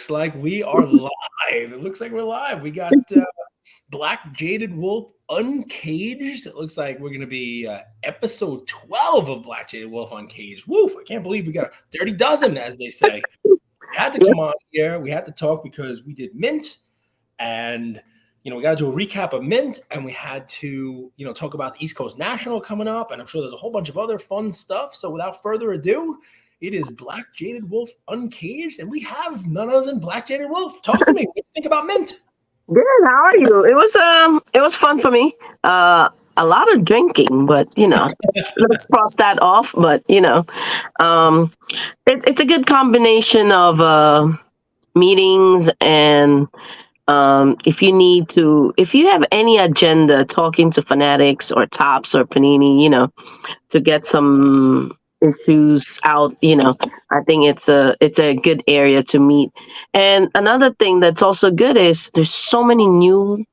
looks like we are live. It looks like we're live. We got Black Jaded Wolf Uncaged. It looks like we're going to be episode 12 of Black Jaded Wolf Uncaged. Woof, I can't believe we got a dirty dozen, as they say. We had to come on here. We had to talk because we did Mint, and we got to do a recap of Mint, and we had to talk about the East Coast National coming up, and I'm sure there's a whole bunch of other fun stuff. So without further ado, it is Black Jaded Wolf Uncaged, and we have none other than Black Jaded Wolf. Talk to me. What do you think about Mint? Good. How are you? It was fun for me. A lot of drinking, but let's cross that off. But it's a good combination of meetings and if you have any agenda, talking to Fanatics or Tops or Panini, to get some issues out, I think it's a good area to meet. And another thing that's also good is there's so many new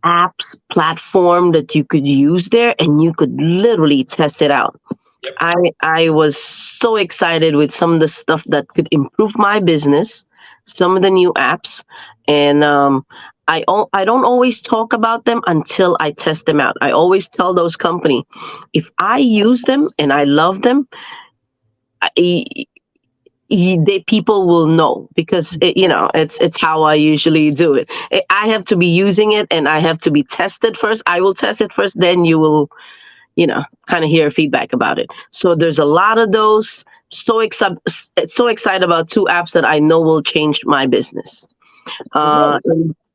apps platform that you could use there, and you could literally test it out. Yep. I was so excited with some of the stuff that could improve my business, some of the new apps, and I don't always talk about them until I test them out. I always tell those company, if I use them and I love them, people will know, because it's how I usually do it. I have to be using it and I have to be tested first. I will test it first, then you will kind of hear feedback about it. So there's a lot of those. So excited about two apps that I know will change my business.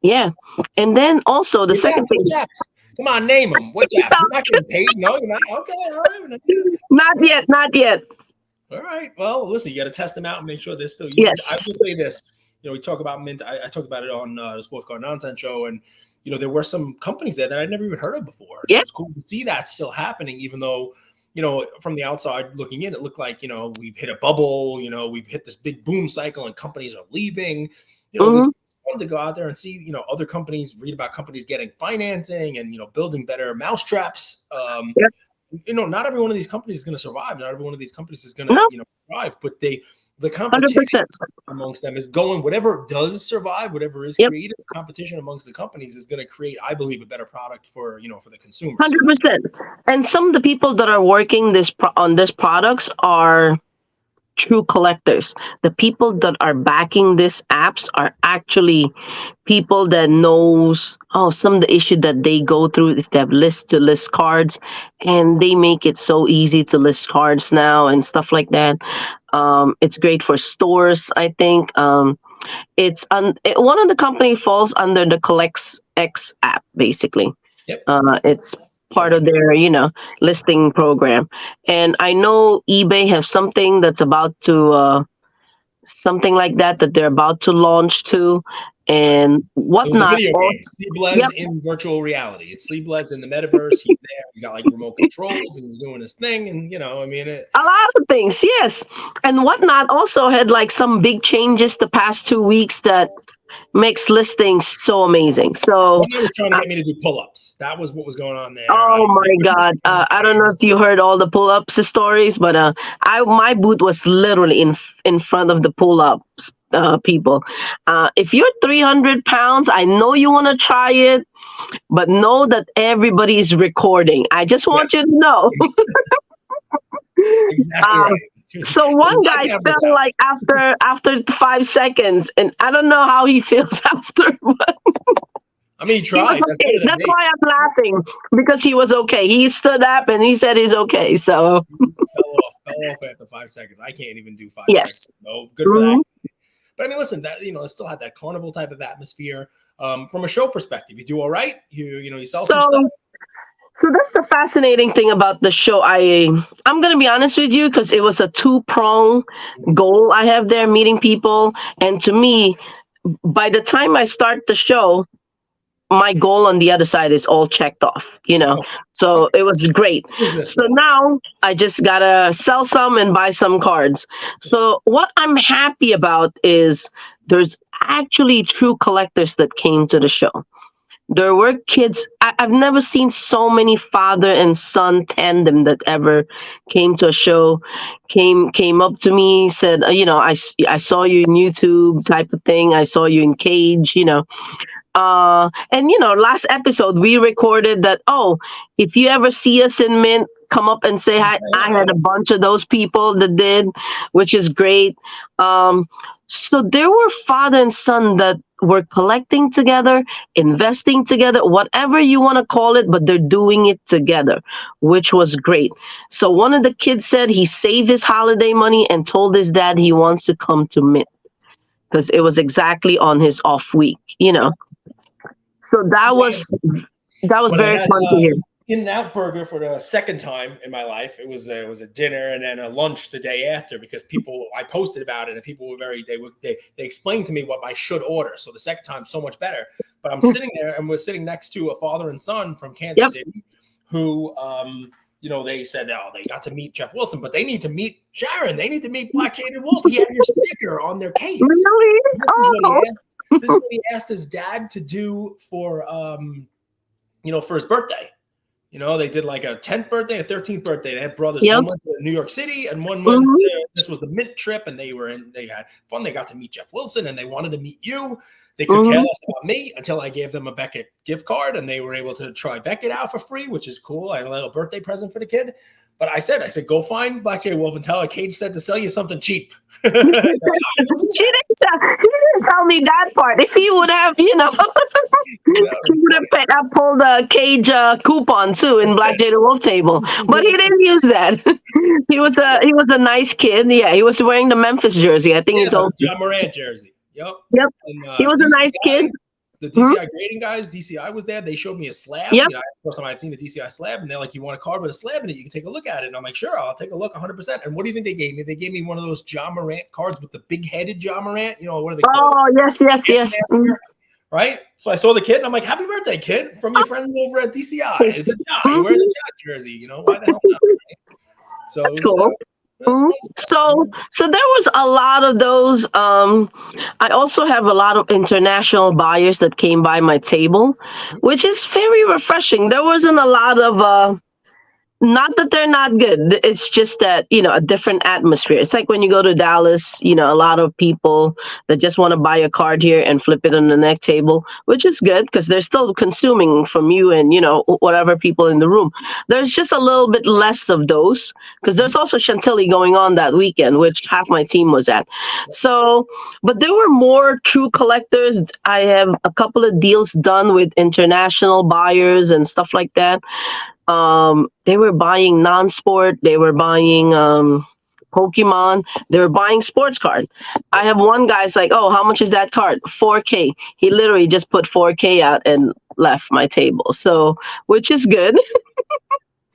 Yeah. And then also the second thing. Come on, name them. Which apps? You're not getting paid. No, you're not. Okay, all right. Not yet. All right. Well, listen, you got to test them out and make sure they're still using. Yes. I will say this. We talk about Mint. I talked about it on the Sports Card Nonsense show, and there were some companies there that I'd never even heard of before. Yeah. It's cool to see that still happening, even though from the outside looking in, it looked like we've hit a bubble. We've hit this big boom cycle, and companies are leaving. It was fun to go out there and see other companies, read about companies getting financing and building better mousetraps. Not every one of these companies is going to survive. Not every one of these companies is going to thrive, but the competition 100%. amongst them is going, whatever does survive, whatever is created, competition amongst the companies is going to create, I believe, a better product for the consumers. 100%. And some of the people that are working on these products are true collectors. The people that are backing these apps are actually people that knows some of the issue that they go through if they have list cards, and they make it so easy to list cards now and stuff like that. It's great for stores, I think. It's one of the company falls under the Collects X app, basically. Yep. It's part of their listing program, and I know eBay have something that's about to something like that they're about to launch too, and whatnot. Sleepless in virtual reality. It's Sleepless in the metaverse. He's there. He's got like remote controls, and he's doing his thing. And a lot of things, yes. And whatnot also had like some big changes the past 2 weeks that makes listings so amazing. So he was trying to get me to do pull-ups. That was what was going on there. Oh my God. I don't know if you heard all the pull-ups stories, but my booth was literally in front of the pull-ups people. If you're 300 pounds, I know you want to try it, but know that everybody is recording. I just want you to know. Exactly right. So one guy fell like after 5 seconds, and I don't know how he feels after. But he tried. Okay. That's why I'm laughing, because he was okay. He stood up and he said he's okay. So fell off after 5 seconds. I can't even do 5 seconds. No, good for that. But listen, that it still had that carnival type of atmosphere. From a show perspective, you do all right. You sell some stuff. So that's the fascinating thing about the show. I'm going to be honest with you, because it was a 2-prong goal I have there, meeting people. And to me, by the time I start the show, my goal on the other side is all checked off, So it was great. So now I just got to sell some and buy some cards. So what I'm happy about is there's actually true collectors that came to the show. There were kids. I've never seen so many father and son tandem that ever came to a show. Came up to me, said, I saw you in YouTube type of thing. I saw you in Cage. And last episode we recorded that. Oh, if you ever see us in Mint, come up and say hi. Say I hi. had a bunch of those people that did, which is great. um so there were father and son that were collecting together, investing together, whatever you want to call it, but they're doing it together, which was great. So one of the kids said he saved his holiday money and told his dad he wants to come to Mint because it was exactly on his off week. So that was When I very had fun to hear. In-N-Out Burger for the second time in my life, it was a dinner and then a lunch the day after because people I posted about it and people were they explained to me what I should order. So the second time so much better. But I'm sitting there and we're sitting next to a father and son from Kansas Yep. City who they said, oh, they got to meet Jeff Wilson, but they need to meet Sharon. They need to meet Black Jaded Wolf. He had your sticker on their case. Really? This is what he Oh. asked. This is what he asked his dad to do for his birthday. They did like a 10th birthday, a 13th birthday. They had brothers. Yep. One went to New York City and one went Mhm. to, this was the Mint trip, and they had fun. They got to meet Jeff Wilson and they wanted to meet you. They could care Mhm. less about me until I gave them a Beckett gift card and they were able to try Beckett out for free, which is cool. I had a little birthday present for the kid. But I said, go find Black J Wolf and tell her Cage said to sell you something cheap. Like, She didn't tell me that part. If he would have, he would have pulled a Cage coupon too in Black Jada Wolf table, but he didn't use that. he was a nice kid. Yeah, he was wearing the Memphis jersey. I think he Yeah, told the me. John Morant jersey. Yep. Yep, And he was a nice kid. The Mhm. DCI grading guys, DCI was there. They showed me a slab. Yep. First time I had seen a DCI slab, and they're like, "You want a card with a slab in it? You can take a look at it." And I'm like, "Sure, I'll take a look, 100%." And what do you think they gave me? They gave me one of those John Morant cards with the big-headed John Morant. What are they called? Oh yes. Mhm. Right? So I saw the kid, and I'm like, "Happy birthday, kid, from your friends over at DCI." It's a John. You're wearing a John jersey. Why the hell not? Right? So That's it was, cool. Mhm. fun stuff. So there was a lot of those. I also have a lot of international buyers that came by my table, which is very refreshing. There wasn't a lot of not that they're not good. It's just that, a different atmosphere. It's like when you go to Dallas, a lot of people that just want to buy a card here and flip it on the next table, which is good because they're still consuming from you and, whatever people in the room. There's just a little bit less of those because there's also Chantilly going on that weekend, which half my team was at. So, but there were more true collectors. I have a couple of deals done with international buyers and stuff like that. They were buying non-sport. They were buying Pokemon. They were buying sports card. I have one guy's like, "Oh, how much is that card?" 4K. He literally just put 4K out and left my table. So, which is good.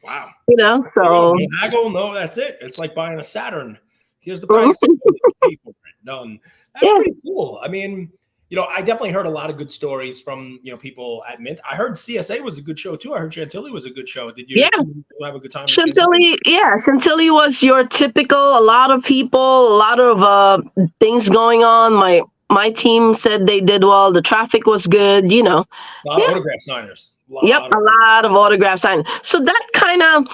Wow. So No haggle, no, that's it. It's like buying a Saturn. Here's the mhm. price. Done. That's Yeah. pretty cool. I mean, I definitely heard a lot of good stories from people at Mint. I heard CSA was a good show too. I heard Chantilly was a good show. Did you Yeah. have a good time? At Chantilly? Chantilly was your typical. A lot of people, a lot of things going on. My team said they did well. The traffic was good. A lot of Yeah. autograph signers. Yep, a lot of autograph signing. So that kind of,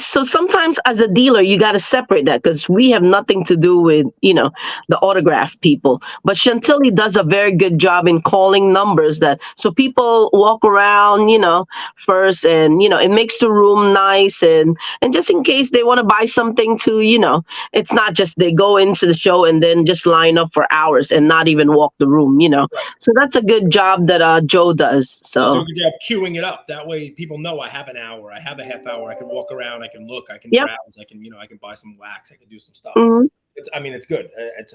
so sometimes as a dealer you got to separate that because we have nothing to do with the autograph people. But Chantilly does a very good job in calling numbers that so people walk around first, and it makes the room nice, and just in case they want to buy something too, it's not just they go into the show and then just line up for hours and not even walk the room. Right. So that's a good job that Joe does. So. Do a good job queuing it up. That way people know I have an hour. I have a half hour. I can walk around. I can look. I can Yep. browse. I can buy some wax. I can do some stuff. Mhm. It's good. It's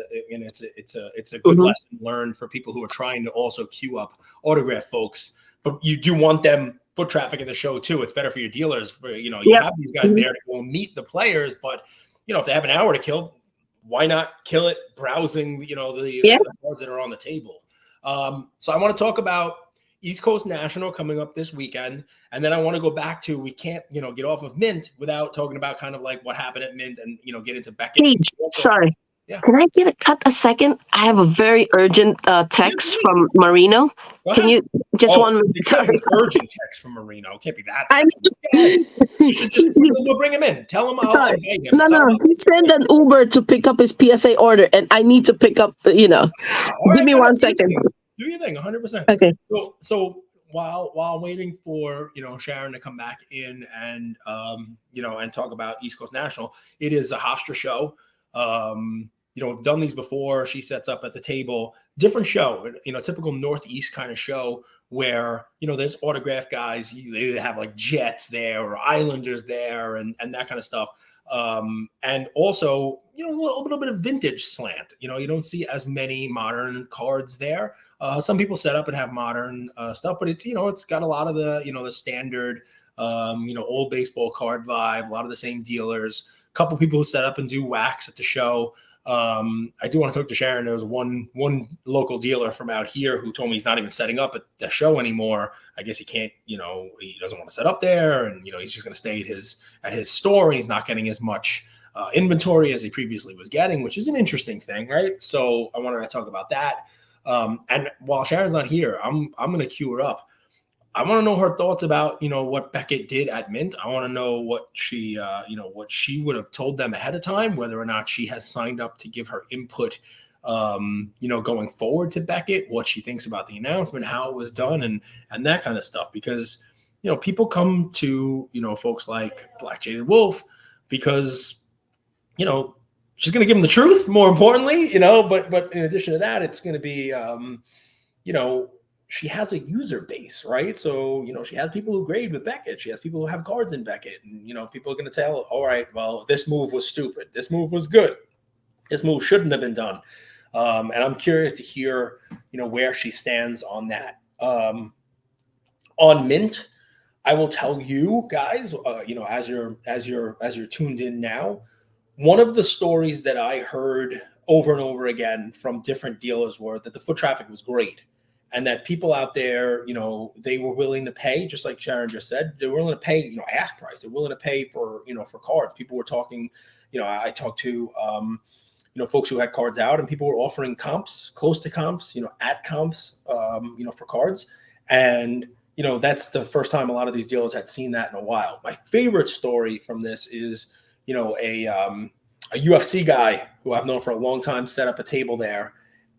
a good Mhm. lesson learned for people who are trying to also queue up autograph folks. But you do want them foot traffic in the show too. It's better for your dealers. You Yep. have these guys Mhm. there to go meet the players. But if they have an hour to kill, why not kill it browsing? Yeah. The cards that are on the table. So I want to talk about East Coast National coming up this weekend. And then I want to go back to, we can't, get off of Mint without talking about kind of like what happened at Mint and, get into Beckett. Paige, sorry. Yeah. Can I cut a second? I have a very urgent text from Marino. Go Can ahead. you? Just Oh, 1 minute. it can't Sorry. be urgent text from Marino. It can't be that I urgent. Yeah, you should just mean, we'll bring him in. Tell him sorry. I'll invite him. No, Set him no. up. He sent an Uber to pick up his PSA order, and I need to pick up. All Give right, me guys, one do your second. thing. Do your thing, 100%. Okay. So while waiting for Sharon to come back in and and talk about East Coast National, it is a Hofstra show. We've done these before. She sets up at the table, different show, typical Northeast kind of show where there's autograph guys. They have like Jets there or Islanders there and that kind of stuff. And also, a little bit of vintage slant. You don't see as many modern cards there. Some people set up and have modern stuff, but it's got a lot of the standard, old baseball card vibe. A lot of the same dealers. A couple people who set up and do wax at the show. I do want to talk to Sharon. There was one local dealer from out here who told me he's not even setting up at the show anymore. I guess he can't, he doesn't want to set up there, and he's just going to stay at his store, and he's not getting as much inventory as he previously was getting, which is an interesting thing, right? So I wanted to talk about that. And while Sharon's not here, I'm going to cue her up. I want to know her thoughts about, what Beckett did at Mint. I want to know what she would have told them ahead of time, whether or not she has signed up to give her input, going forward to Beckett, what she thinks about the announcement, how it was done, and that kind of stuff. Because, people come to, folks like Black Jaded Wolf because, she's going to give them the truth, more importantly, but in addition to that, it's going to be, she has a user base, right? So, she has people who grade with Beckett. She has people who have cards in Beckett. And, people are going to tell, all right, well, this move was stupid. This move was good. This move shouldn't have been done. And I'm curious to hear, where she stands on that. On Mint, I will tell you guys, as you're tuned in now, one of the stories that I heard over and over again from different dealers were that the foot traffic was great. And that people out there, they were willing to pay, just like Sharon just said, they were willing to pay, ask price. They're willing to pay for, for cards. People were talking, I talked to, folks who had cards out, and people were offering comps, close to comps, at comps, for cards. And, that's the first time a lot of these dealers had seen that in a while. My favorite story from this is, a UFC guy who I've known for a long time set up a table there,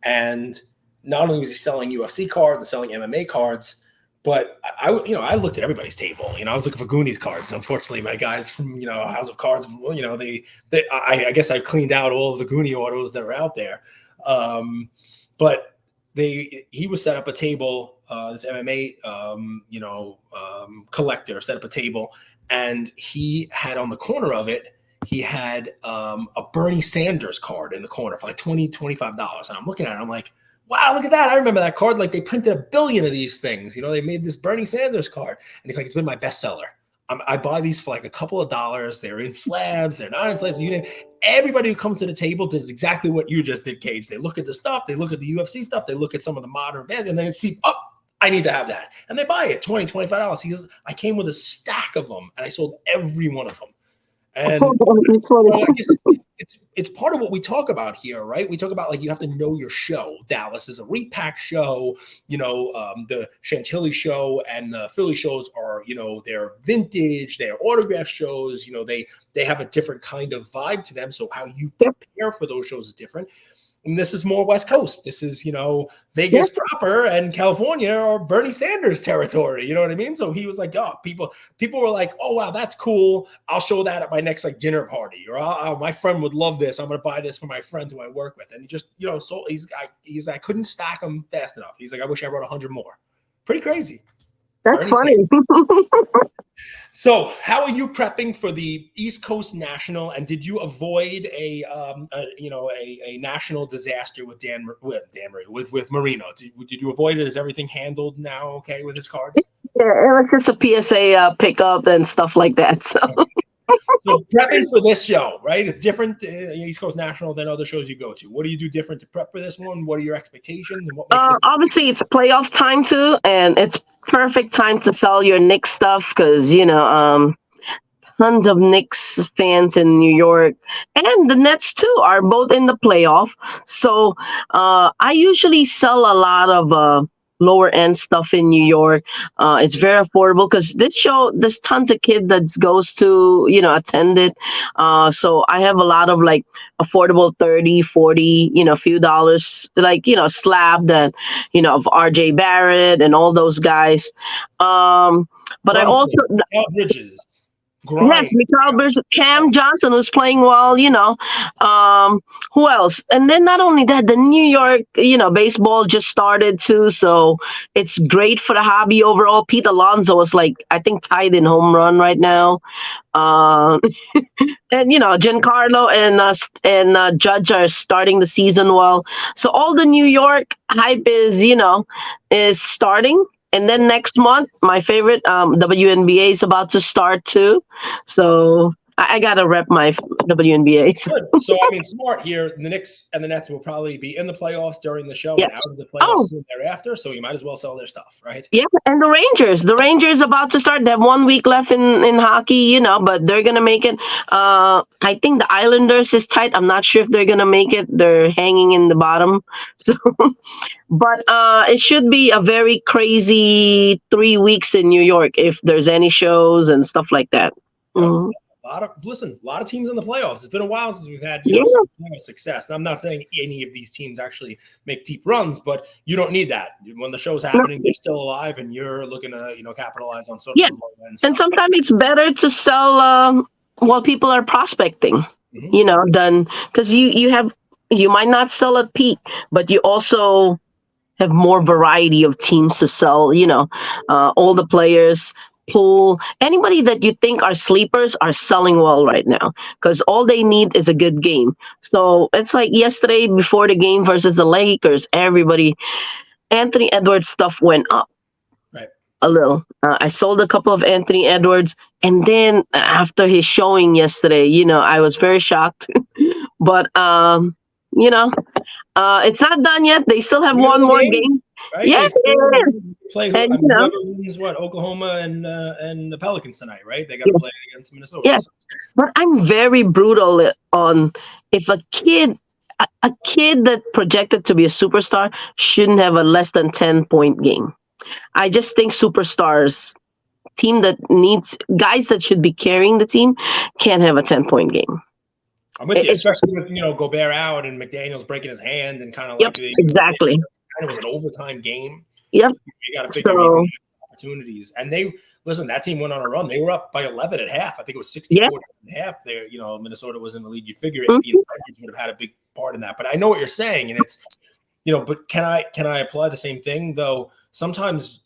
and not only was he selling UFC cards and selling MMA cards, but I looked at everybody's table. I was looking for Goonies cards. Unfortunately, my guys from House of Cards, I guess I cleaned out all of the Goonie autos that were out there. But he was set up a table. This MMA collector set up a table, and he had on the corner of it, he had a Bernie Sanders card in the corner for like $20, $25. And I'm looking at it, I'm like, wow, look at that. I remember that card. Like, they printed 1 billion of these things. They made this Bernie Sanders card. And he's like, it's been my bestseller. I buy these for like a couple of dollars. They're in slabs. They're not in slabs. Everybody who comes to the table does exactly what you just did, Cage. They look at the stuff. They look at the UFC stuff. They look at some of the modern bands, and they see, oh, I need to have that. And they buy it, $20, $25. He says, I came with a stack of them, and I sold every one of them. And I guess it's part of what we talk about here, right? We talk about, like, you have to know your show. Dallas is a repack show. The Chantilly show and the Philly shows are, they're vintage, they're autograph shows. They have a different kind of vibe to them. So how you prepare for those shows is different. And this is more West Coast. This is, Vegas proper, and California or Bernie Sanders territory. You know what I mean? So he was like, oh, people were like, oh, wow, that's cool. I'll show that at my next dinner party, or my friend would love this. I'm going to buy this for my friend who I work with. And he just, so I couldn't stack them fast enough. He's like, I wish I wrote 100 more. Pretty crazy. That's Bernie funny. So, how are you prepping for the East Coast National? And did you avoid a national disaster with Marino? Did you avoid it? Is everything handled now okay with his cards? Yeah, it was just a PSA pickup and stuff like that. So. So prepping for this show, right? It's different East Coast National than other shows you go to. What do you do different to prep for this one? What are your expectations, and what makes this? Obviously, it's playoff time too, and it's perfect time to sell your Knicks stuff because tons of Knicks fans in New York, and the Nets too are both in the playoff. So I usually sell a lot of lower end stuff in New York. It's very affordable because this show, there's tons of kids that goes to, attend it. So I have a lot of like affordable 30, 40, few dollars, like, slab that, of RJ Barrett and all those guys. But I also, Brunson, Al Bridges, yes, Grimes. Mikal Bridges, Cam Johnson was playing well, Um, who else? And then not only that, the New York, baseball just started too, so it's great for the hobby overall. Pete Alonso was like, I think, tied in home run right now. Um, and Giancarlo and Judge are starting the season well. So all the New York hype is starting. And then next month, my favorite WNBA is about to start too. So I gotta rep my WNBA. Good. So I mean, smart here. The Knicks and the Nets will probably be in the playoffs during the show and Yes. out of the playoffs Oh, soon thereafter. So you might as well sell their stuff, right? yeah, and the Rangers about to start. They have 1 week left in hockey, but they're gonna make it. I think the Islanders is tight. I'm not sure if they're gonna make it. They're hanging in the bottom. So, but it should be a very crazy 3 weeks in New York if there's any shows and stuff like that. Yep. Mhm. A lot of teams in the playoffs. It's been a while since we've had Yeah, some playoff success. And I'm not saying any of these teams actually make deep runs, but you don't need that when the show's no, happening. They're still alive, and you're looking to capitalize on sort of yeah. the low end And stuff. sometimes it's better to sell while people are prospecting, Mhm. than because you might not sell at peak, but you also have more variety of teams to sell. All the players pool, anybody that you think are sleepers are selling well right now because all they need is a good game. So it's like yesterday before the game versus the Lakers, everybody, Anthony Edwards stuff went up Right. a little. I sold a couple of Anthony Edwards, and then after his showing yesterday, I was very shocked. But it's not done yet. They still have We got one another more game, game. right? Yeah, They still play and whoever wins what Oklahoma and the Pelicans tonight, right? They got to yes, play against Minnesota. yes. So. But I'm very brutal on if a kid that projected to be a superstar shouldn't have a less than 10-point game. I just think superstars, team that needs guys that should be carrying the team, can't have a 10-point game. I'm with you, It's especially with Gobert out and McDaniel's breaking his hand and kind of yep, like the exactly. kind of was an overtime game. Yep. You got to figure he's So gonna have opportunities. And they listen, that team went on a run. They were up by 11 at half. I think it was yeah. 64 at half. There, Minnesota was in the lead. You figure it, Mhm. Edwards would have had a big part in that. But I know what you're saying, and it's but can I apply the same thing though? Sometimes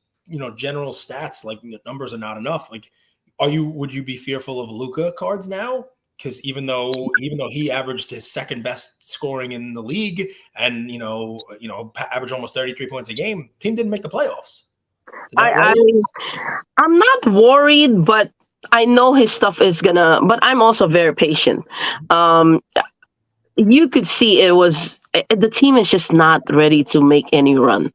general stats like numbers are not enough. Like, would you be fearful of Luka cards now? Because even though he averaged his second best scoring in the league and averaged almost 33 points a game, team didn't make the playoffs. Did that I, worry? I'm not worried, but I know his stuff is gonna. But I'm also very patient. Um, you could see the team is just not ready to make any run.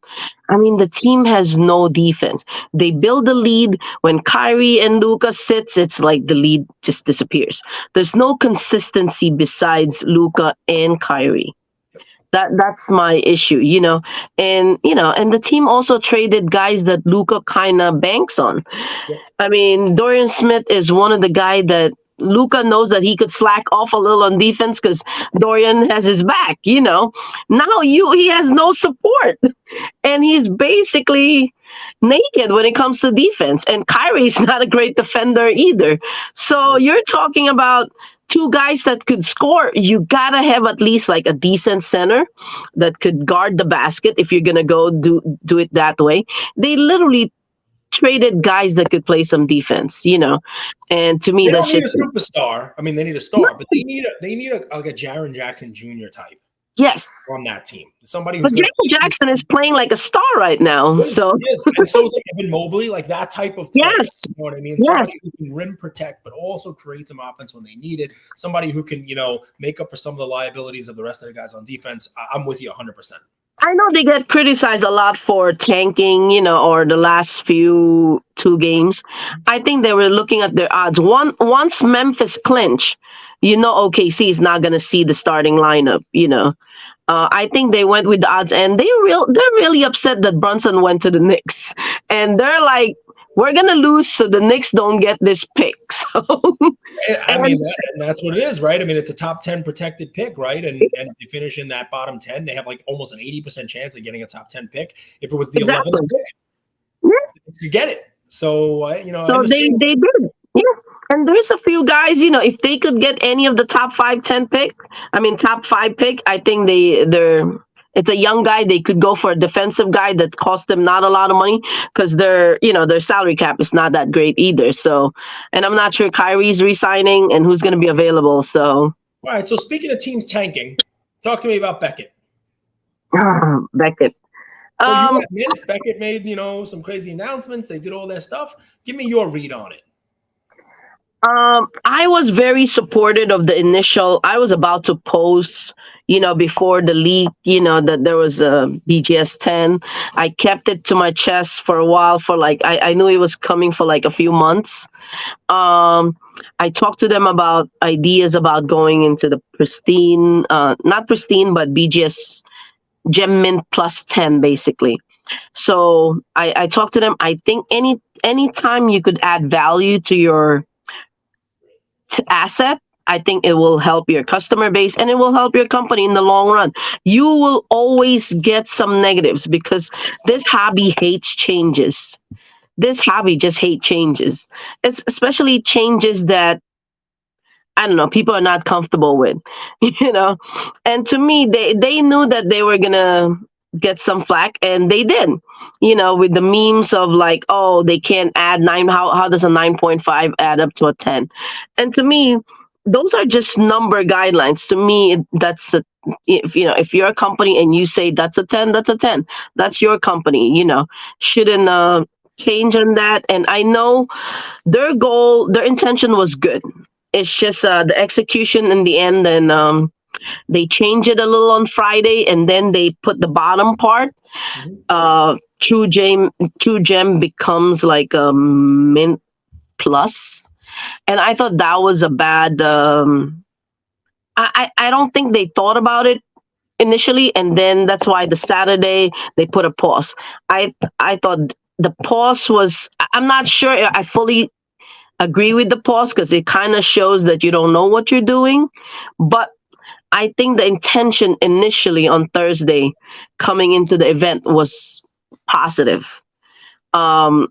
I mean, the team has no defense. They build the lead when Kyrie and Luca sits. It's like the lead just disappears. There's no consistency besides Luca and Kyrie. That's my issue, and the team also traded guys that Luca kind of banks on. Yeah. I mean, Dorian Smith is one of the guys that Luca knows that he could slack off a little on defense because Dorian has his back. Now he has no support, and he's basically naked when it comes to defense. And Kyrie's not a great defender either. So you're talking about two guys that could score. You gotta have at least like a decent center that could guard the basket if you're gonna go do it that way. They literally traded guys that could play some defense, And to me, They don't that's need just a superstar. I mean, they need a star, but they need like a Jaren Jackson Jr. type yes. on that team. Somebody who's But going Jason to Jackson is playing like a star right now. So and so is like Evan Mobley, like that type of player. yes, You know what I mean? yes. Somebody who can rim protect, but also create some offense when they need it. Somebody who can, make up for some of the liabilities of the rest of the guys on defense. I'm with you 100%. I know they get criticized a lot for tanking, or the last few two games. I think they were looking at their odds. Once Memphis clinch, OKC is not going to see the starting lineup. I think they went with the odds, and they're really upset that Brunson went to the Knicks, and they're like, "We're gonna lose, so the Knicks don't get this pick." So, I mean, and and that's what it is, right? I mean, it's a top 10 protected pick, right? And if they finish in that bottom 10, they have like almost an 80% chance of getting a top 10 pick. If it was the 11th exactly, pick, yeah. you get it. So, I So understand. they did, yeah. And there's a few guys, if they could get any of the top 5, 10 pick, I mean top 5 pick, I think they're. It's a young guy. They could go for a defensive guy that cost them not a lot of money because their salary cap is not that great either. So, and I'm not sure Kyrie's resigning and who's going to be available. So, All right. So, speaking of teams tanking, talk to me about Beckett. Beckett. Well, you Um, admit Beckett made, some crazy announcements. They did all that stuff. Give me your read on it. I was very supportive of the initial. I was about to post, before the leak, that there was a BGS 10. I kept it to my chest for a while. For like, I knew it was coming for like a few months. I talked to them about ideas about going into the pristine, not pristine, but BGS Gem Mint plus 10, basically. So I talked to them. I think anytime you could add value to your asset, I think it will help your customer base and it will help your company in the long run. You will always get some negatives because this hobby hates changes. This hobby just hates changes. It's especially changes that, I don't know, people are not comfortable with, you know. And to me, they knew that they were gonna get some flack, and they did. With the memes of like, oh, they can't add nine. How does a 9.5 add up to a 10? And to me, those are just number guidelines. To me, that's a, if you're a company and you say that's a 10, that's a 10. That's your company. Shouldn't change on that. And I know their intention was good. It's just the execution in the end, and they changed it a little on Friday, and then they put the bottom part. Mhm. True gem becomes like a mint plus, and I thought that was a bad. I don't think they thought about it initially, and then that's why the Saturday they put a pause. I thought the pause was. I'm not sure I fully agree with the pause because it kind of shows that you don't know what you're doing. But I think the intention initially on Thursday coming into the event was positive. Um,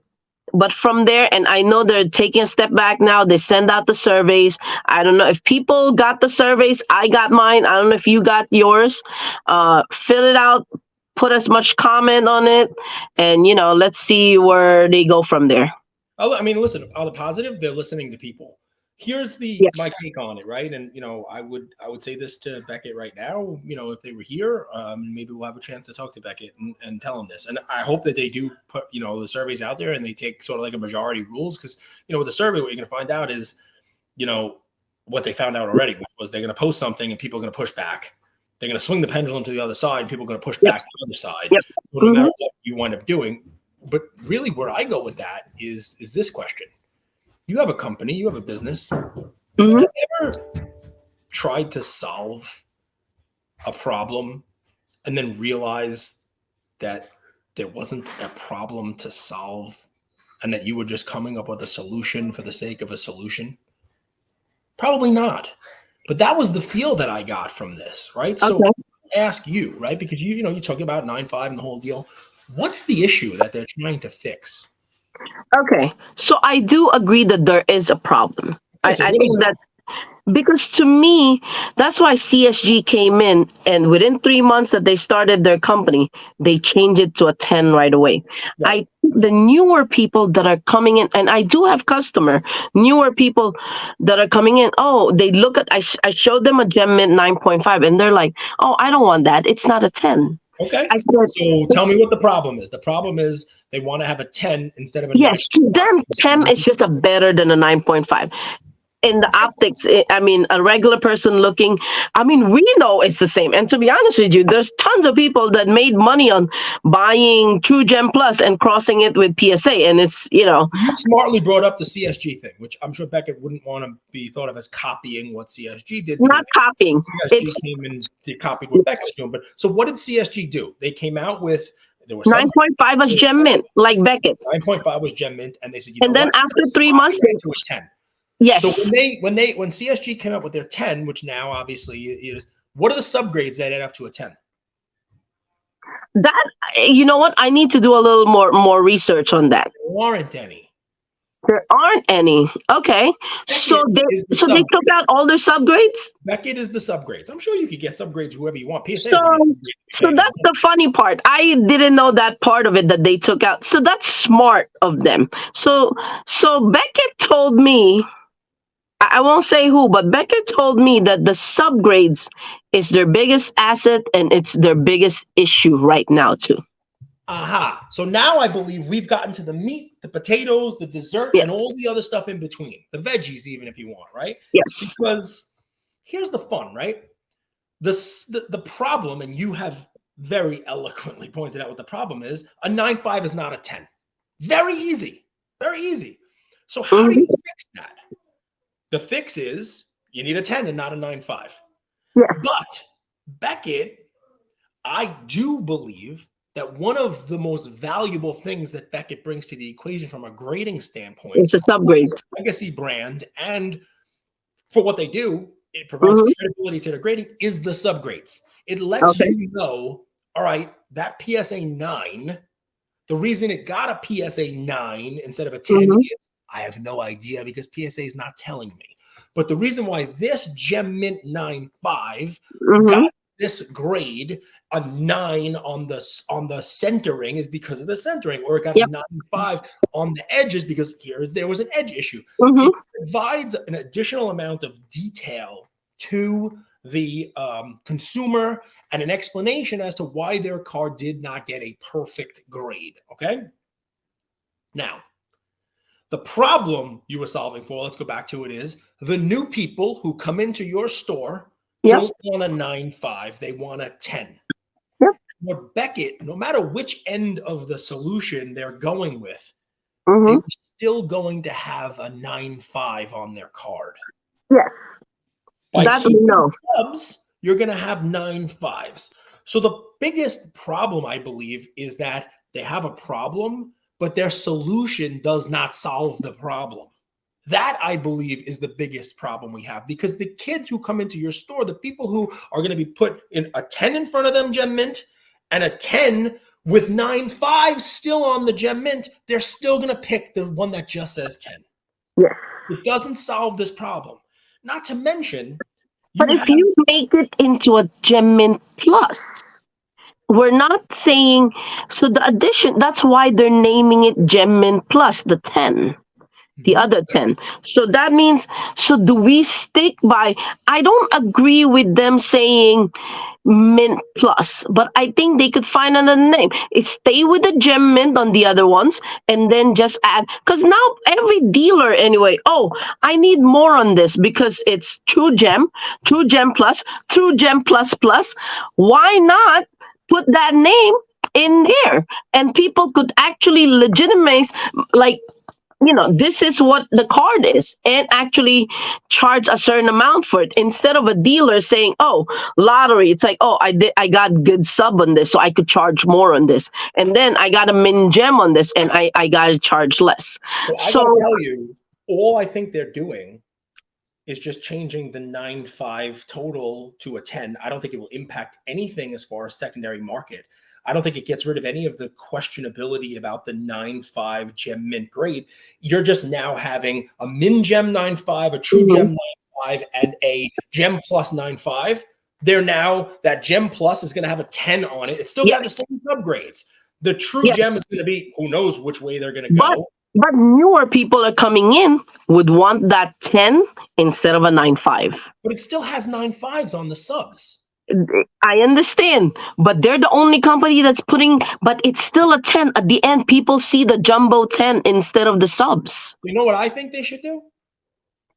but from there, and I know they're taking a step back now, they send out the surveys. I don't know if people got the surveys. I got mine. I don't know if you got yours. Fill it out, put as much comment on it, and let's see where they go from there. I mean, listen, on the positive, they're listening to people. Here's my Yes. take on it, right? And I would say this to Beckett right now. If they were here, maybe we'll have a chance to talk to Beckett and tell him this. And I hope that they do put the surveys out there and they take sort of like a majority rules, because with the survey, what you're going to find out is what they found out already, which was they're going to post something and people are going to push back. They're going to swing the pendulum to the other side, and people are going to push Yep. back to the other side. Yep. So no Hmm. matter what you wind up doing. But really, where I go with that is this question: you have a company, you have a business. Have Hmm. you ever tried to solve a problem and then realize that there wasn't a problem to solve and that you were just coming up with a solution for the sake of a solution? Probably not. But that was the feel that I got from this, right? So Okay. ask you, right? Because you talk about 9.5 and the whole deal. What's the issue that they're trying to fix? Okay. So I do agree that there is a problem. Okay, I, so I what is think it? that because to me, that's why CSG came in, and within 3 months that they started their company, they changed it to a 10 right away. Right. I think the newer people that are coming in, and I do have newer people that are coming in. Oh, they look at, I showed them a Gem Mint 9.5, and they're like, oh, I don't want that. It's not a 10. Okay. I said, So tell me what the problem is. The problem is they want to have a 10 instead of a 9. yes, to them, 10 is just a better than a 9.5. in the optics, I mean, a regular person looking, I mean, we know it's the same. And to be honest with you, there's tons of people that made money on buying True Gem Plus and crossing it with PSA. And it's, You smartly brought up the CSG thing, which I'm sure Beckett wouldn't want to be thought of as copying what CSG did, because not copying. CSG It's came and they copied what Beckett was doing. But so what did CSG do? They came out with, there were some 9.5 as Gem Mint, like Beckett. 9.5 was Gem Mint, and they said, you know And then what? after 3 months, Copy that to a 10. So yes. when CSG came up with their 10, which now obviously is, what are the subgrades that add up to a 10? That, you know what? I need to do a little more research on that. There aren't any. There aren't any. Okay, so they took out all their subgrades. Beckett is the subgrades. I'm sure you could get subgrades whoever you want. PSA So that's the funny part. I didn't know that part of it that they took out. So that's smart of them. So Beckett told me, I won't say who, but Beckett told me that the subgrades is their biggest asset and it's their biggest issue right now too. Aha. So now I believe we've gotten to the meat, the potatoes, the dessert, Yes. and all the other stuff in between. The veggies, even if you want, right? Yes. Because here's the fun, right? The problem, and you have very eloquently pointed out what the problem is, a 9.5 is not a 10. Very easy. Very easy. So how do you fix that? The fix is you need a 10 and not a 9.5. Yeah. But Beckett, I do believe that one of the most valuable things that Beckett brings to the equation from a grading standpoint It's a subgrade. legacy brand, and for what they do, it provides credibility to the grading, is the subgrades. It lets you know, all right, that PSA 9, the reason it got a PSA 9 instead of a 10 is, I have no idea, because PSA is not telling me. But the reason why this Gem Mint 9.5 got this grade, a 9 on the centering, is because of the centering, or it got a 9.5 on the edges because there was an edge issue. It provides an additional amount of detail to the consumer and an explanation as to why their car did not get a perfect grade. Okay. Now, the problem you were solving for, let's go back to it, is the new people who come into your store don't want a 9.5, they want a 10. What Beckett, no matter which end of the solution they're going with, they're still going to have a 9.5 on their card. Yes. By keeping subs, you're going to have 9.5s. So the biggest problem, I believe, is that they have a problem, but their solution does not solve the problem. That, I believe, is the biggest problem we have, because the kids who come into your store, the people who are going to be put in a 10 in front of them, Gem Mint, and a 10 with 9.5 still on the Gem Mint, they're still going to pick the one that just says 10. Yes. It doesn't solve this problem. Not to mention, but if you make it into a Gem Mint Plus, we're not saying, so the addition, that's why they're naming it Gem Mint Plus, the 10. The other 10. So that means, so do we stick by, I don't agree with them saying Mint Plus, but I think they could find another name. Stay with the Gem Mint on the other ones and then just add, because now every dealer anyway, I need more on this because it's True Gem Plus, True Gem Plus Plus. Why not put that name in there? And people could actually legitimize, like, this is what the card is, and actually charge a certain amount for it, instead of a dealer saying, lottery. It's like, I got good sub on this, so I could charge more on this. And then I got a min gem on this, and I got to charge less. So I gotta tell you, all I think they're doing is just changing the 9.5 total to a 10. I don't think it will impact anything as far as secondary market. I don't think it gets rid of any of the questionability about the 9.5 Gem Mint grade. You're just now having a Min Gem 9.5, a True Gem 9.5, and a Gem Plus 9.5. They're now, that Gem Plus is going to have a 10 on it. It's still got the same subgrades. The True Gem is going to be, who knows which way they're going to go. But newer people are coming in would want that 10 instead of a 9.5. But it still has 9.5s on the subs. I understand, but they're the only company that's putting, but it's still a 10. At the end, people see the jumbo 10 instead of the subs. You know what I think they should do?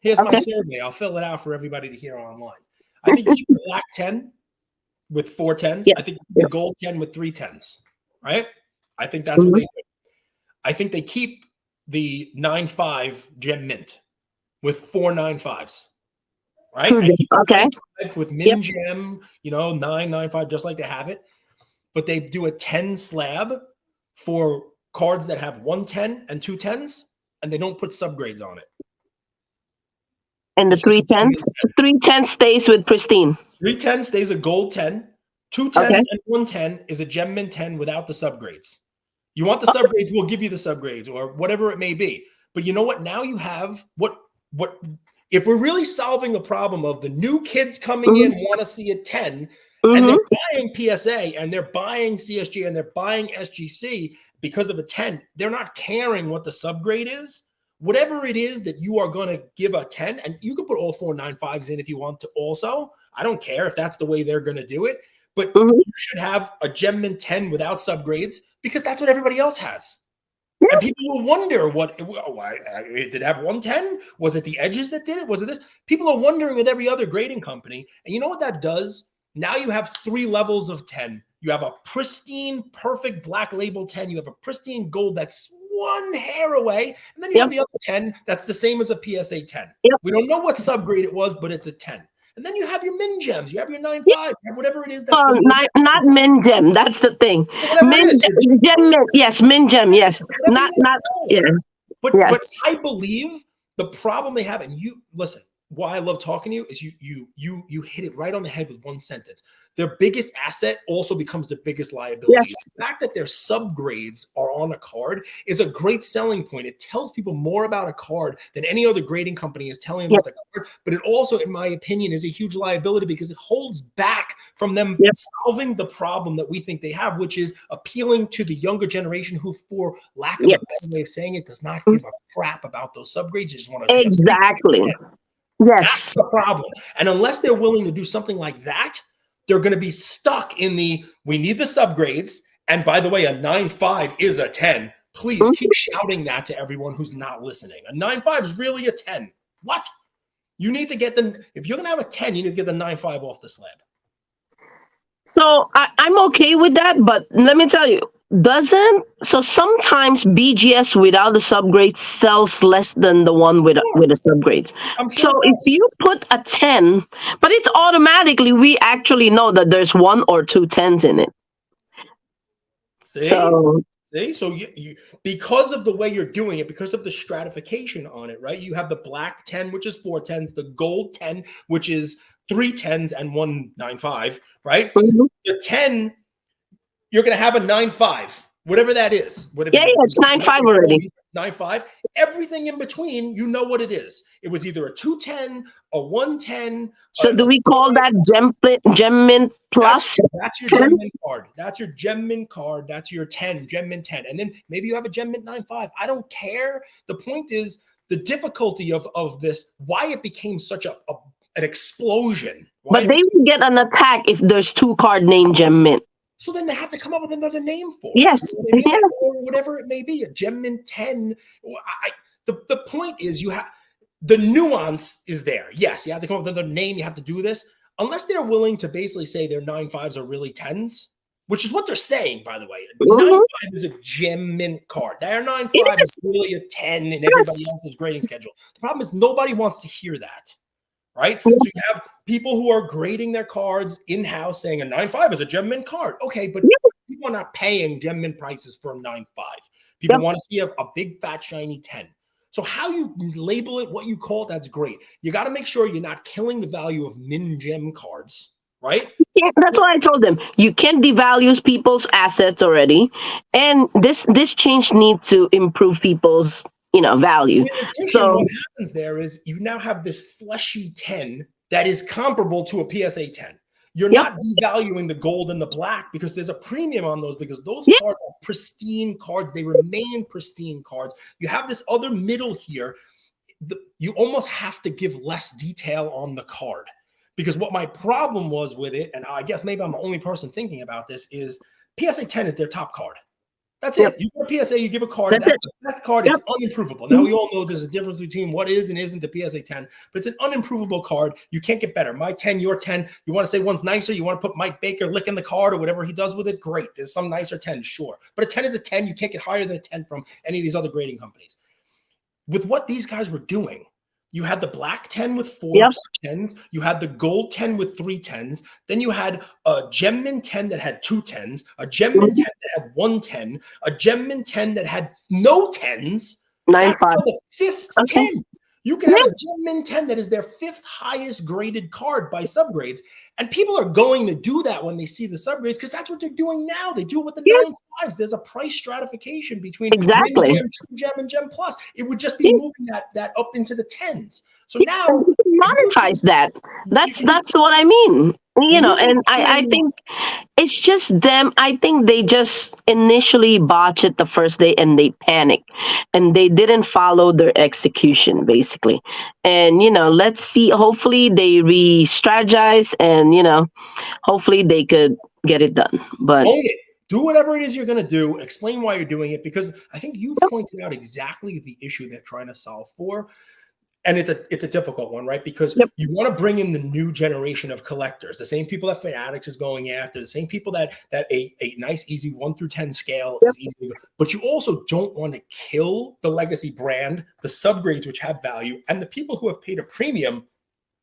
Here's my Okay. survey. I'll fill it out for everybody to hear online. I think keep the black 10 with 4 10s. Yeah. I think the Yeah. gold 10 with 3 10s, right? I think that's what Mhm. they do. I think they keep the 9.5 gem mint with 4 9.5s, right? True. And keep the Okay. 9.5 with Yep. min gem, 9.95, just like they have it. But they do a 10 slab for cards that have 1 10 and 2 10s, and they don't put subgrades on it. And the It's just a gem 310s, mint 10. 310 stays with pristine. 310 stays a gold 10. 2 Okay. 10s and 1 10 is a gem mint 10 without the subgrades. You want the subgrades, we'll give you the subgrades or whatever it may be. But you know what? Now you have what if we're really solving a problem of the new kids coming Mm-hmm. in want to see a 10 and they're Mm-hmm. buying PSA and they're buying CSG and they're buying SGC because of a 10, they're not caring what the subgrade is. Whatever it is that you are going to give a 10, and you can put all 4 9.5s in if you want to also. I don't care if that's the way they're going to do it. But Mm-hmm. you should have a gem mint 10 without subgrades because that's what everybody else has. Yeah. And people will wonder did it have 110? Was it the edges that did it? Was it this? People are wondering with every other grading company. And you know what that does? Now you have 3 levels of 10. You have a pristine, perfect black label 10. You have a pristine gold that's one hair away. And then you have Yep. the other 10 that's the same as a PSA 10. Yep. We don't know what subgrade it was, but it's a 10. And then you have your min gems. You have your 9.5. Yep. You have whatever it is that's below Not min gem. That's the thing. whatever it Min is. gem. Yes, min gem. Yes. Whatever you want Not. to call Yeah. it. But Yes. I believe the problem they have, and you listen, why I love talking to you is you hit it right on the head with one sentence. Their biggest asset also becomes their biggest liability. Yes. The fact that their subgrades are on a card is a great selling point. It tells people more about a card than any other grading company is telling Yep. about the card. But it also, in my opinion, is a huge liability because it holds back from them Yep. solving the problem that we think they have, which is appealing to the younger generation who, for lack of a Yes. better way of saying it, does not give a crap about those subgrades. They just want to see Exactly. that's Yes. the problem. And unless they're willing to do something like that, they're going to be stuck in we need the subgrades. And by the way, a 9.5 is a 10. Please keep shouting that to everyone who's not listening. A 9.5 is really a 10. What? You need to get if you're going to have a 10, you need to get the 9.5 off the slab. So I'm okay with that, but let me tell you, sometimes BGS without the subgrades sells less than the one with the subgrades. I'm sure So it if does. you put a 10, but it's automatically, we actually know that there's 1 or 2 10s in it. See? So See, so you because of the way you're doing it, because of the stratification on it, right? You have the black 10, which is 4 10s, the gold 10, which is 3 10s and 1 9.5, right? mhm. The 10, you're going to have a 9.5, whatever that is. Yeah, it's 9.5 already. 9.5. Everything in between, you know what it is. It was either a 210, a 110. So do we call that gem mint plus That's your 10? gem mint card. That's your gem mint card. That's your 10, gem mint 10. And then maybe you have a gem mint 9.5. I don't care. The point is the difficulty of this, why it became such an explosion. But they would get an attack if there's 2 card named gem mint. So then they have to come up with another name for it. Yes. You know what I mean? Or whatever it may be, a gem mint 10. The point is the nuance is there. Yes, you have to come up with another name. You have to do this. Unless they're willing to basically say their 9.5s are really 10s, which is what they're saying, by the way. 9.5 is a gem mint card. Their 9.5 is really a 10 in everybody else's grading schedule. The problem is nobody wants to hear that, right? So you have people who are grading their cards in-house saying a 9.5 is a gem mint card. Okay, but people are not paying gem mint prices for a 9.5. People want to see a big, fat, shiny 10. So how you label it, what you call it, that's great. You got to make sure you're not killing the value of min gem cards, right? That's what I told them. You can't devalue people's assets already, and this change needs to improve people's value. In addition, what happens there is you now have this fleshy 10 that is comparable to a PSA 10. You're not devaluing the gold and the black because there's a premium on those because those cards are pristine cards. They remain pristine cards. You have this other middle here. You almost have to give less detail on the card because what my problem was with it, and I guess maybe I'm the only person thinking about this, is PSA 10 is their top card. That's Yep. it. You get a PSA, you give a card. That's That's it. the best card. Yep. It's unimprovable. Now, we all know there's a difference between what is and isn't a PSA 10, but it's an unimprovable card. You can't get better. My 10, your 10. You want to say one's nicer? You want to put Mike Baker licking the card or whatever he does with it? Great. There's some nicer 10, sure. But a 10 is a 10. You can't get higher than a 10 from any of these other grading companies. With what these guys were doing, you had the black 10 with 4 Yep. 10s. You had the gold 10 with 3 10s. Then you had a Gemmin 10 that had 2 10s, a Gemmin 10 that had 1 10, a Gemmin 10 that had no 10s. 9.5. That's the 5th Okay. 10. You can have a Gemmin 10 that is their 5th highest graded card by subgrades. And people are going to do that when they see the subgrades because that's what they're doing now. They do it with the 9.5s. There's a price stratification between Exactly. Min Gem, True Gem, and Gem Plus. It would just be moving that up into the 10s. So now you can monetize that. That's what I mean. You know, and I think it's just them. I think they just initially botched it the first day and they panicked and they didn't follow their execution basically. And you know, let's see. Hopefully they re-strategize and you know, hopefully they could get it done. But own it. Do whatever it is you're going to do. Explain why you're doing it because I think you've pointed out exactly the issue they're trying to solve for. And it's a difficult one, right? Because you want to bring in the new generation of collectors, the same people that Fanatics is going after, the same people that a nice, easy 1 through 10 scale is easy. But you also don't want to kill the legacy brand, the subgrades which have value, and the people who have paid a premium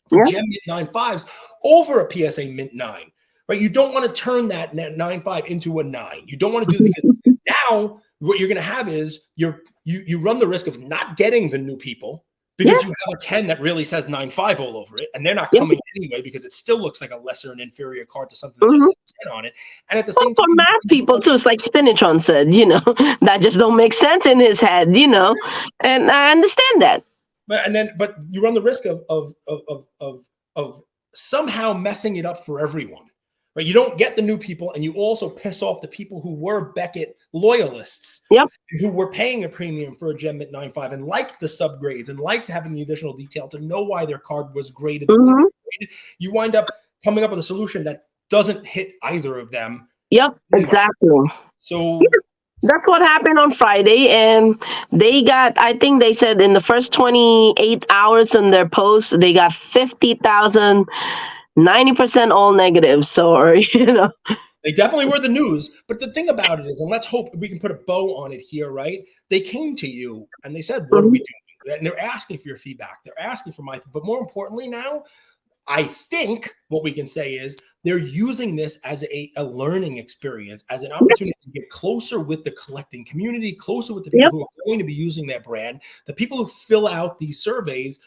for Gem Mint 9.5s over a PSA Mint 9, right? You don't want to turn that 9.5 into a 9. You don't want to do it because now what you're going to have is you run the risk of not getting the new people. Because you have a 10 that really says 9.5 all over it, and they're not coming anyway because it still looks like a lesser and inferior card to something that just has 10 on it. And at the same time, for math people too, it's like Spinachon said, you know, that just don't make sense in his head, you know, and I understand that. But you run the risk of somehow messing it up for everyone. Right? You don't get the new people, and you also piss off the people who were Beckett loyalists, who were paying a premium for a Gem Mint 9.5 and liked the subgrades and liked having the additional detail to know why their card was graded the way it was graded. You wind up coming up with a solution that doesn't hit either of them. Yep, exactly. So that's what happened on Friday, and they got, I think they said in the first 28 hours in their post, they got 50,000. 90% all negatives. So, you know, they definitely were the news. But the thing about it is, and let's hope we can put a bow on it here, right? They came to you and they said, "What are we doing?" And they're asking for your feedback. They're asking for my. But more importantly, now, I think what we can say is they're using this as a learning experience, as an opportunity to get closer with the collecting community, closer with the people who are going to be using that brand, the people who fill out these surveys.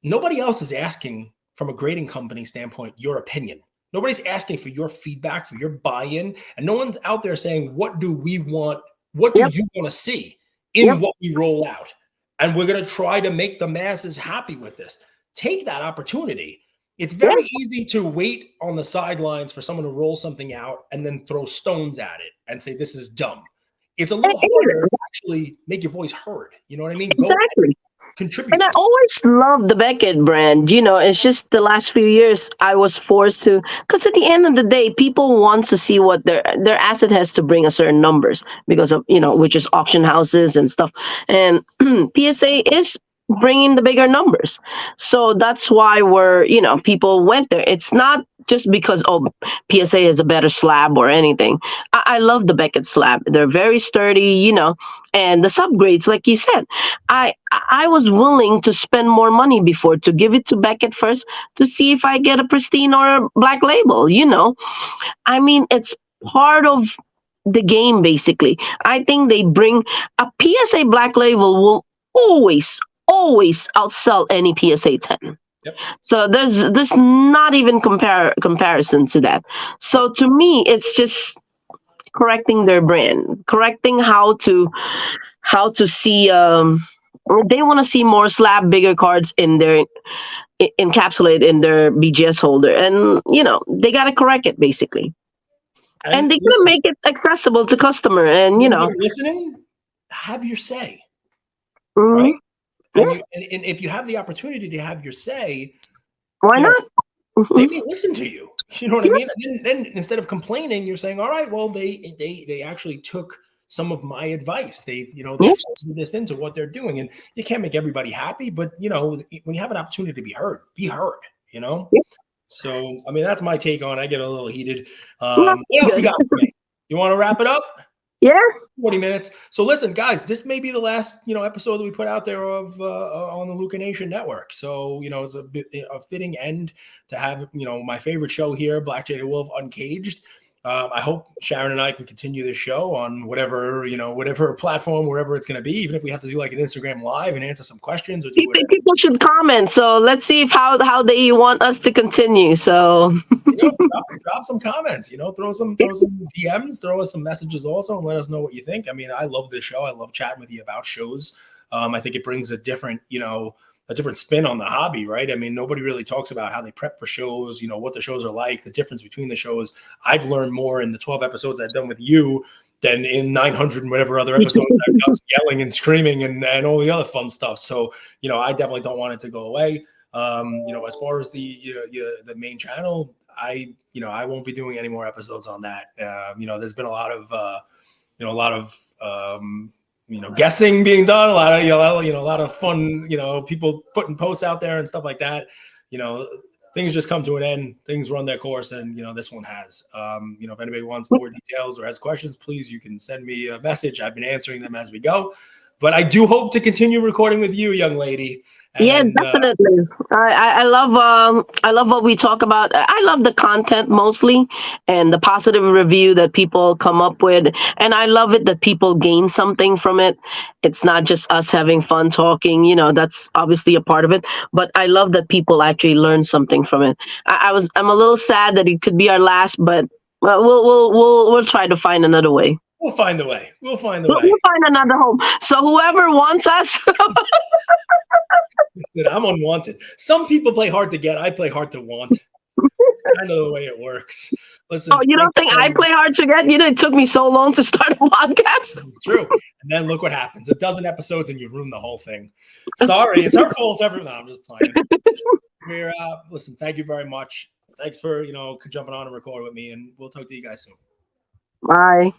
Nobody else is asking, from a grading company standpoint, your opinion. Nobody's asking for your feedback, for your buy-in, and no one's out there saying, what do we want? What do you want to see in what we roll out? And we're going to try to make the masses happy with this. Take that opportunity. It's very easy to wait on the sidelines for someone to roll something out and then throw stones at it and say, this is dumb. It's a little harder to actually make your voice heard. You know what I mean? Exactly. Contribute. And I always loved the Beckett brand. You know, it's just the last few years I was forced to, because at the end of the day, people want to see what their asset has to bring a certain numbers because of, you know, which is auction houses and stuff. And PSA is bringing the bigger numbers. So that's why you know, people went there. It's not just because, PSA is a better slab or anything. I love the Beckett slab. They're very sturdy, you know, and the subgrades, like you said, I was willing to spend more money before to give it to Beckett first to see if I get a pristine or a black label, you know. I mean, it's part of the game, basically. I think they bring a PSA black label will always outsell any PSA 10. So there's not even comparison to that. So to me, it's just correcting their brand, correcting how to see. They want to see more slab, bigger cards in their encapsulate in their BGS holder, and you know they got to correct it basically. And they gotta make it accessible to customer, and you know, listening, have your say, mm-hmm. right? And, and if you have the opportunity to have your say, why not? Maybe listen to you. You know what I mean? And then instead of complaining, you're saying, all right, well, they actually took some of my advice. They've Yes. folded this into what they're doing, and you can't make everybody happy, but when you have an opportunity to be heard, be heard. Yep. So I mean, that's my take on it. I get a little heated. Yeah, What else you good. got for me? You want to wrap it up? Yeah. 40 minutes. So listen, guys, this may be the last, episode that we put out there of on the Luca Nation Network. So, it's a fitting end to have, my favorite show here, Black Jaded Wolf Uncaged. I hope Sharon and I can continue this show on whatever platform, wherever it's going to be, even if we have to do like an Instagram live and answer some questions or do whatever. People should comment. So let's see if how they want us to continue. So Drop some comments, throw some DMs, throw us some messages also, and let us know what you think. I mean, I love this show. I love chatting with you about shows. I think it brings a different spin on the hobby, right? I mean, nobody really talks about how they prep for shows, what the shows are like, the difference between the shows. I've learned more in the 12 episodes I've done with you than in 900 and whatever other episodes I've done, yelling and screaming and all the other fun stuff. So, I definitely don't want it to go away. As far as the main channel, I won't be doing any more episodes on that. There's been a lot of guessing being done, a lot of fun, people putting posts out there and stuff like that. Things just come to an end, things run their course, and this one has. If anybody wants more details or has questions, please, you can send me a message. I've been answering them as we go, but I do hope to continue recording with you, young lady. yeah, definitely. I love what we talk about. I love the content mostly and the positive review that people come up with, and I love it that people gain something from it. It's not just us having fun talking. That's obviously a part of it, but I love that people actually learn something from it. I'm a little sad that it could be our last, but we'll try to find another way. We'll find the way. We'll find the way. We'll find another home. So whoever wants us. I'm unwanted. Some people play hard to get. I play hard to want. It's kind of the way it works. Listen. Oh, you don't think I play hard to get? It took me so long to start a podcast. It's true. And then look what happens. 12 episodes and you've ruined the whole thing. Sorry. It's her fault. No, I'm just playing. Listen, thank you very much. Thanks for, jumping on and recording with me. And we'll talk to you guys soon. Bye.